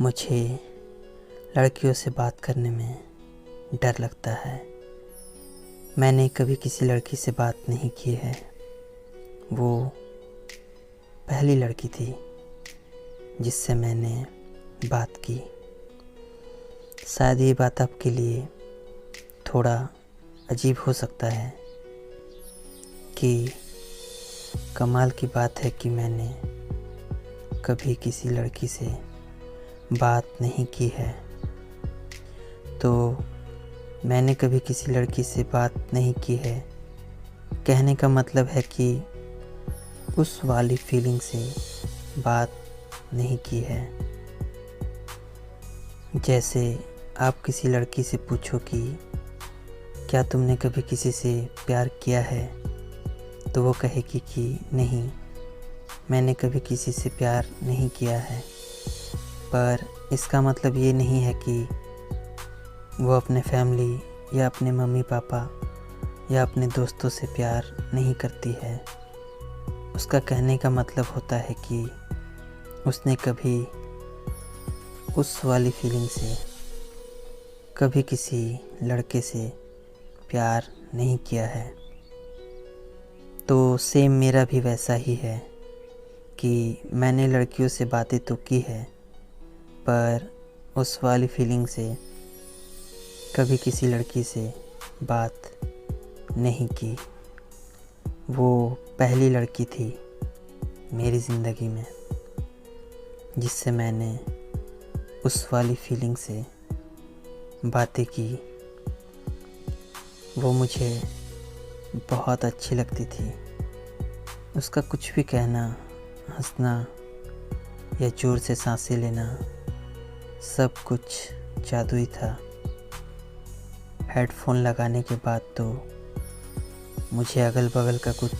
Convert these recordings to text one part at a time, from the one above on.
मुझे लड़कियों से बात करने में डर लगता है। मैंने कभी किसी लड़की से बात नहीं की है। वो पहली लड़की थी जिससे मैंने बात की। शायद ये बात आपके लिए थोड़ा अजीब हो सकता है कि कमाल की बात है कि मैंने कभी किसी लड़की से बात नहीं की है। तो मैंने कभी किसी लड़की से बात नहीं की है कहने का मतलब है कि उस वाली फीलिंग से बात नहीं की है। जैसे आप किसी लड़की से पूछो कि क्या तुमने कभी किसी से प्यार किया है, तो वो कहेगी कि नहीं, मैंने कभी किसी से प्यार नहीं किया है। पर इसका मतलब ये नहीं है कि वो अपने फैमिली या अपने मम्मी पापा या अपने दोस्तों से प्यार नहीं करती है। उसका कहने का मतलब होता है कि उसने कभी उस वाली फीलिंग से कभी किसी लड़के से प्यार नहीं किया है। तो सेम मेरा भी वैसा ही है कि मैंने लड़कियों से बातें तो की है, पर उस वाली फीलिंग से कभी किसी लड़की से बात नहीं की। वो पहली लड़की थी मेरी ज़िंदगी में जिससे मैंने उस वाली फीलिंग से बातें की। वो मुझे बहुत अच्छी लगती थी। उसका कुछ भी कहना, हंसना या ज़ोर से सांसें लेना, सब कुछ जादुई था। हेडफोन लगाने के बाद तो मुझे अगल बगल का कुछ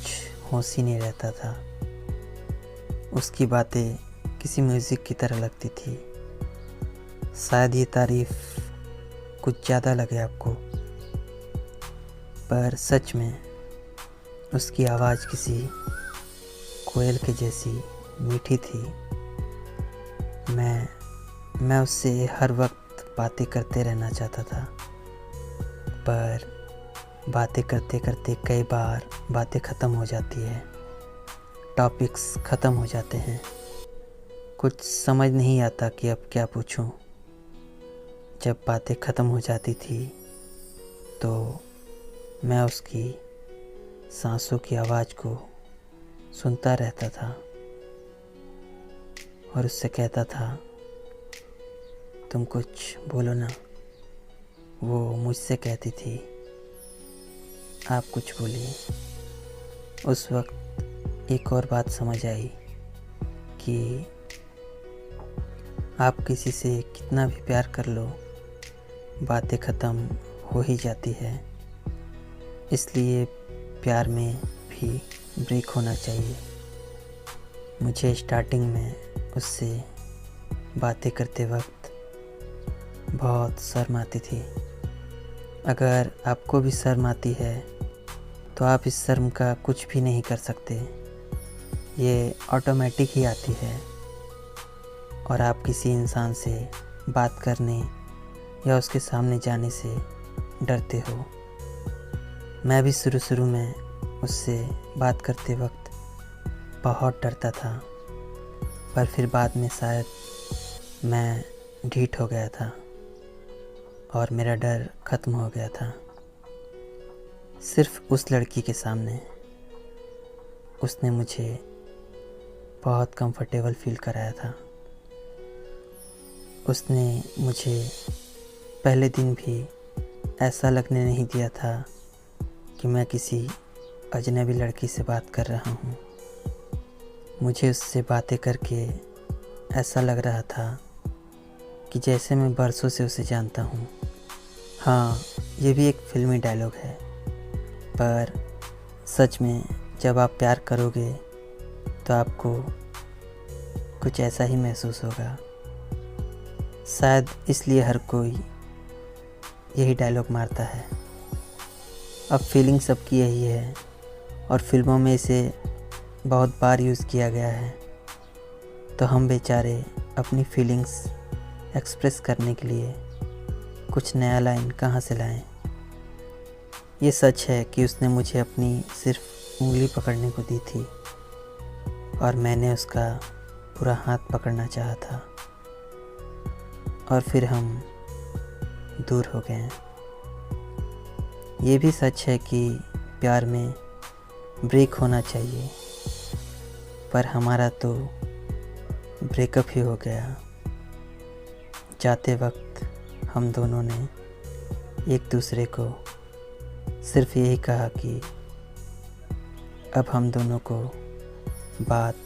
होश ही नहीं रहता था। उसकी बातें किसी म्यूज़िक की तरह लगती थी। शायद ये तारीफ़ कुछ ज़्यादा लगे आपको, पर सच में उसकी आवाज़ किसी कोयल के जैसी मीठी थी। मैं उससे हर वक्त बातें करते रहना चाहता था, पर बातें करते करते कई बार बातें ख़त्म हो जाती है, टॉपिक्स ख़त्म हो जाते हैं। कुछ समझ नहीं आता कि अब क्या पूछूं। जब बातें ख़त्म हो जाती थी तो मैं उसकी सांसों की आवाज़ को सुनता रहता था और उससे कहता था, तुम कुछ बोलो ना। वो मुझसे कहती थी, आप कुछ बोलिए। उस वक्त एक और बात समझ आई कि आप किसी से कितना भी प्यार कर लो, बातें ख़त्म हो ही जाती है। इसलिए प्यार में भी ब्रेक होना चाहिए। मुझे स्टार्टिंग में उससे बातें करते वक्त बहुत शर्म आती थी। अगर आपको भी शर्म आती है तो आप इस शर्म का कुछ भी नहीं कर सकते। ये ऑटोमेटिक ही आती है और आप किसी इंसान से बात करने या उसके सामने जाने से डरते हो। मैं भी शुरू में उससे बात करते वक्त बहुत डरता था, पर फिर बाद में शायद मैं ढीठ हो गया था और मेरा डर ख़त्म हो गया था। सिर्फ उस लड़की के सामने उसने मुझे बहुत कंफर्टेबल फील कराया था। उसने मुझे पहले दिन भी ऐसा लगने नहीं दिया था कि मैं किसी अजनबी लड़की से बात कर रहा हूँ। मुझे उससे बातें करके ऐसा लग रहा था कि जैसे मैं बरसों से उसे जानता हूँ। हाँ, ये भी एक फिल्मी डायलॉग है, पर सच में जब आप प्यार करोगे तो आपको कुछ ऐसा ही महसूस होगा। शायद इसलिए हर कोई यही डायलॉग मारता है। अब फीलिंग सबकी यही है और फिल्मों में इसे बहुत बार यूज़ किया गया है। तो हम बेचारे अपनी फीलिंग्स एक्सप्रेस करने के लिए कुछ नया लाइन कहाँ से लाएं। ये सच है कि उसने मुझे अपनी सिर्फ उंगली पकड़ने को दी थी और मैंने उसका पूरा हाथ पकड़ना चाहा था और फिर हम दूर हो गए। ये भी सच है कि प्यार में ब्रेक होना चाहिए, पर हमारा तो ब्रेकअप ही हो गया। जाते वक्त हम दोनों ने एक दूसरे को सिर्फ यही कहा कि अब हम दोनों को बात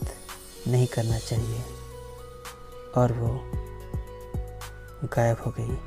नहीं करना चाहिए, और वो गायब हो गई।